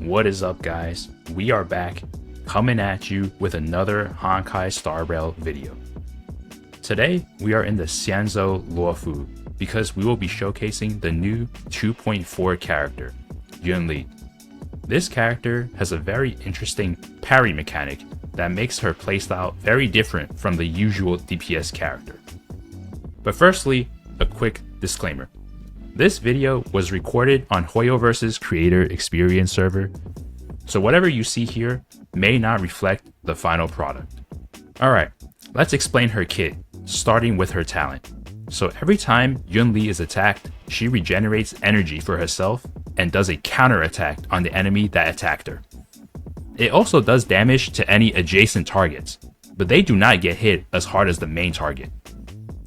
What is up, guys? We are back, coming at you with another Honkai Star Rail video. Today, we are in the Xianzhou Luofu because we will be showcasing the new 2.4 character, Yunli. This character has a very interesting parry mechanic that makes her playstyle very different from the usual DPS character. But firstly, a quick disclaimer. This video was recorded on Hoyoverse's creator experience server, so whatever you see here may not reflect the final product. Alright, let's explain her kit, starting with her talent. So every time Yunli is attacked, she regenerates energy for herself and does a counter attack on the enemy that attacked her. It also does damage to any adjacent targets, but they do not get hit as hard as the main target.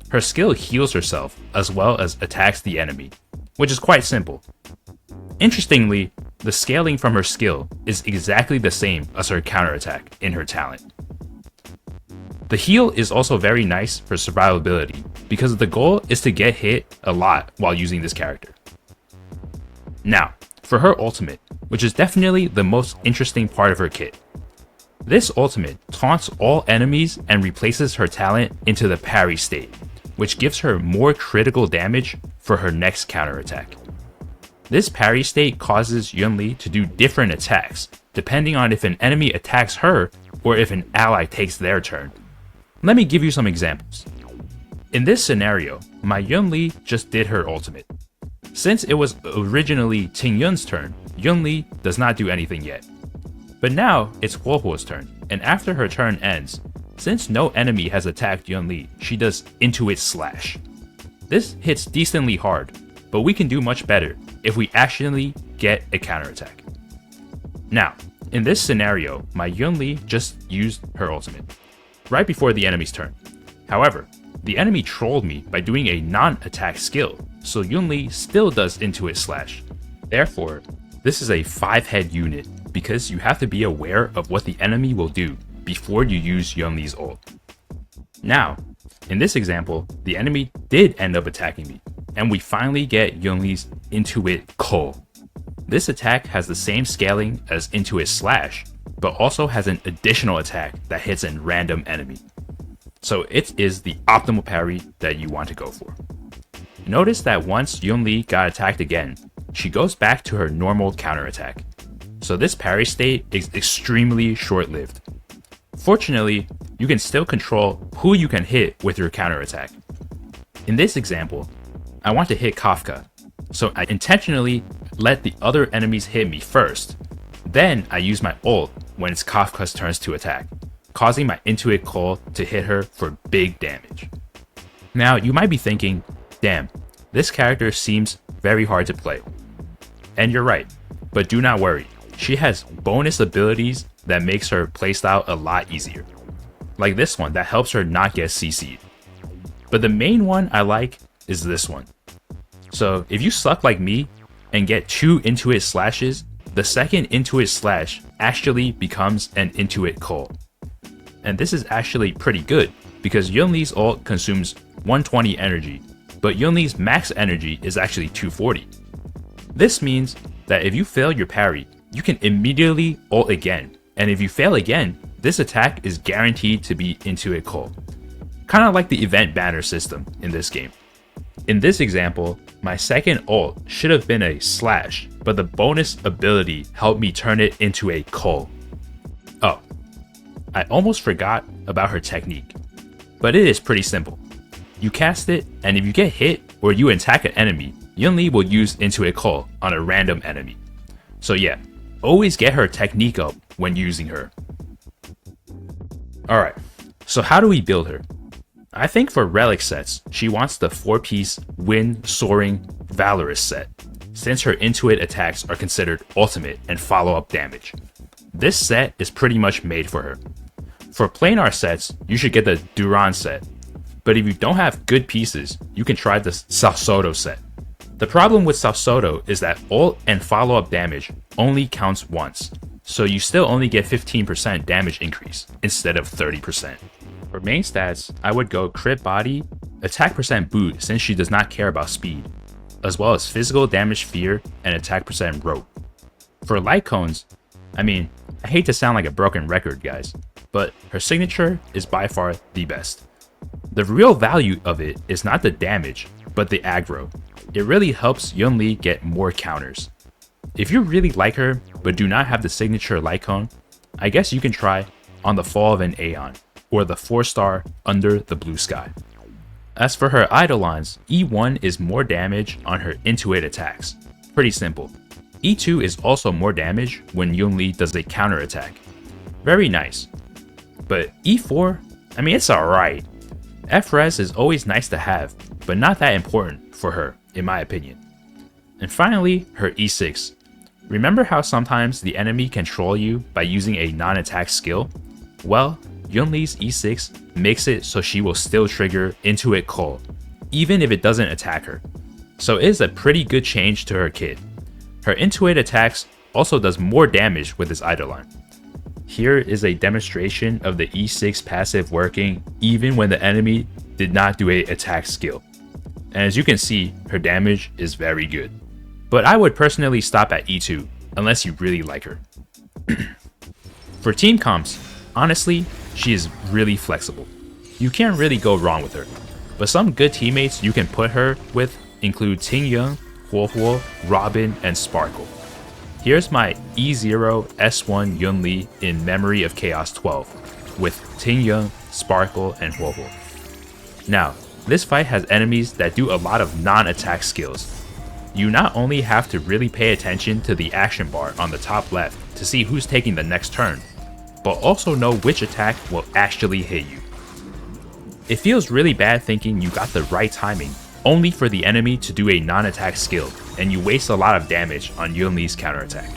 Her skill heals herself as well as attacks the enemy, which is quite simple. Interestingly, the scaling from her skill is exactly the same as her counterattack in her talent. The heal is also very nice for survivability because the goal is to get hit a lot while using this character. Now, for her ultimate, which is definitely the most interesting part of her kit. This ultimate taunts all enemies and replaces her talent into the parry state, which gives her more critical damage for her next counterattack. This parry state causes Yunli to do different attacks, depending on if an enemy attacks her or if an ally takes their turn. Let me give you some examples. In this scenario, my Yunli just did her ultimate. Since it was originally Tingyun's turn, Yunli does not do anything yet. But now it's Huohuo's turn, and after her turn ends, since no enemy has attacked Yunli, she does Intuit Slash. This hits decently hard, but we can do much better if we actually get a counterattack. Now, in this scenario, my Yunli just used her ultimate, right before the enemy's turn. However, the enemy trolled me by doing a non-attack skill, so Yunli still does Intuit Slash. Therefore, this is a 5-head unit because you have to be aware of what the enemy will do before you use Yunli's ult. Now, in this example, the enemy did end up attacking me, and we finally get Yunli's Intuit Cull. This attack has the same scaling as Intuit Slash, but also has an additional attack that hits a random enemy. So it is the optimal parry that you want to go for. Notice that once Yunli got attacked again, she goes back to her normal counterattack. So this parry state is extremely short-lived. Fortunately, you can still control who you can hit with your counterattack. In this example, I want to hit Kafka, so I intentionally let the other enemies hit me first. Then I use my ult when it's Kafka's turn to attack, causing my Intuit Cull to hit her for big damage. Now you might be thinking, damn, this character seems very hard to play. And you're right, but do not worry, she has bonus abilities that makes her playstyle a lot easier. Like this one that helps her not get CC'd. But the main one I like is this one. So if you suck like me and get 2 Intuit Slashes, the second Intuit Slash actually becomes an Intuit Cull. And this is actually pretty good because Yunli's ult consumes 120 energy, but Yunli's max energy is actually 240. This means that if you fail your parry, you can immediately ult again, and if you fail again, this attack is guaranteed to be Intuit Cull. Kinda like the event banner system in this game. In this example, my second ult should have been a slash, but the bonus ability helped me turn it into a Cull. Oh, I almost forgot about her technique, but it is pretty simple. You cast it, and if you get hit or you attack an enemy, Yunli will use Intuit Cull on a random enemy. So yeah, always get her technique up when using her. Alright, so how do we build her? I think for Relic sets, she wants the 4-piece Wind Soaring Valorous set, since her Intuit attacks are considered ultimate and follow-up damage. This set is pretty much made for her. For planar sets, you should get the Duran set, but if you don't have good pieces, you can try the Salsodo set. The problem with Salsodo is that ult and follow-up damage only counts once, so you still only get 15% damage increase instead of 30%. For main stats, I would go crit body, attack percent boot since she does not care about speed, as well as physical damage fear and attack percent rope. For light cones, I mean, I hate to sound like a broken record, guys, but her signature is by far the best. The real value of it is not the damage, but the aggro. It really helps Yunli get more counters. If you really like her, but do not have the signature light cone, I guess you can try On the Fall of an Aeon, or the 4-star Under the Blue Sky. As for her Eidolons, E1 is more damage on her Intuit attacks. Pretty simple. E2 is also more damage when Yunli does a counter attack. Very nice. But E4, I mean, it's alright. FRES is always nice to have, but not that important for her, in my opinion. And finally, her E6. Remember how sometimes the enemy can troll you by using a non-attack skill? Well, Yunli's E6 makes it so she will still trigger Intuit Cull, even if it doesn't attack her. So it is a pretty good change to her kit. Her Intuit attacks also does more damage with this Eidolon. Here is a demonstration of the E6 passive working even when the enemy did not do a attack skill. And as you can see, her damage is very good. But I would personally stop at E2, unless you really like her. For team comps, honestly, she is really flexible. You can't really go wrong with her. But some good teammates you can put her with include Tingyun, Huohuo, Robin, and Sparkle. Here's my E0S1 Yunli in Memory of Chaos 12, with Tingyun, Sparkle, and Huohuo. Now, this fight has enemies that do a lot of non-attack skills. You not only have to really pay attention to the action bar on the top left to see who's taking the next turn, but also know which attack will actually hit you. It feels really bad thinking you got the right timing only for the enemy to do a non-attack skill, and you waste a lot of damage on Yunli's counterattack.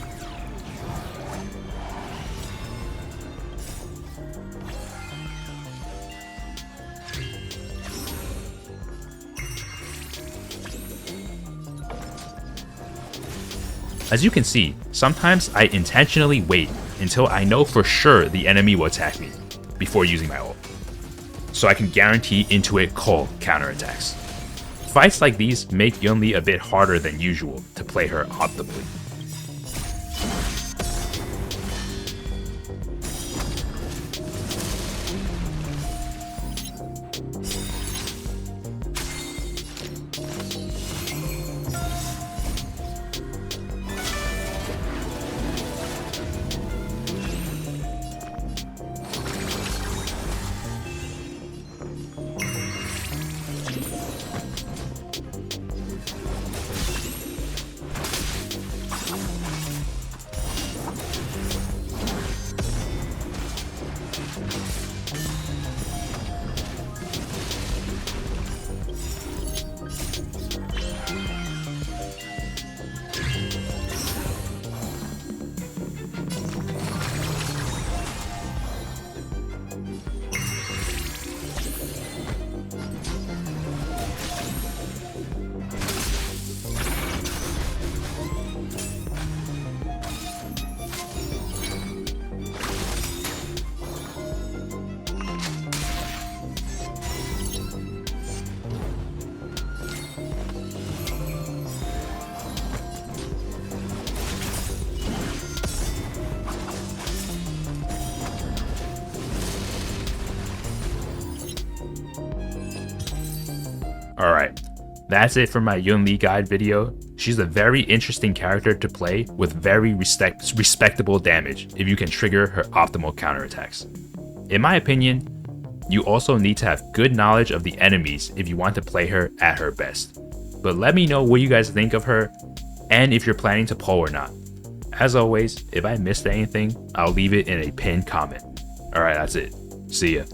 As you can see, sometimes I intentionally wait until I know for sure the enemy will attack me before using my ult, so I can guarantee Intuit Cull counterattacks. Fights like these make Yunli a bit harder than usual to play her optimally. Alright, that's it for my Yunli guide video. She's a very interesting character to play with very respectable damage if you can trigger her optimal counterattacks. In my opinion, you also need to have good knowledge of the enemies if you want to play her at her best. But let me know what you guys think of her and if you're planning to pull or not. As always, if I missed anything, I'll leave it in a pinned comment. Alright, that's it. See ya.